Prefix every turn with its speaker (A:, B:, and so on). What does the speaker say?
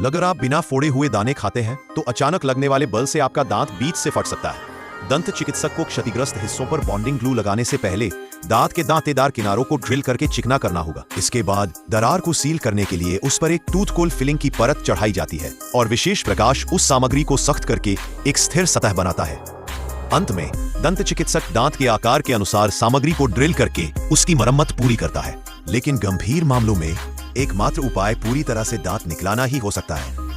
A: अगर आप बिना फोड़े हुए दाने खाते हैं तो अचानक लगने वाले बल से आपका दांत बीच से फट सकता है। दंत चिकित्सक को क्षतिग्रस्त हिस्सों पर बॉन्डिंग ग्लू लगाने से पहले दांत के दांतेदार किनारों को ड्रिल करके चिकना करना होगा। इसके बाद दरार को सील करने के लिए उस पर एक टूथ कोल फिलिंग की परत चढ़ाई जाती है और विशेष प्रकाश उस सामग्री को सख्त करके एक स्थिर सतह बनाता है। अंत में दंत चिकित्सक दांत के आकार के अनुसार सामग्री को ड्रिल करके उसकी मरम्मत पूरी करता है। लेकिन गंभीर मामलों में एकमात्र उपाय पूरी तरह से दांत निकलाना ही हो सकता है।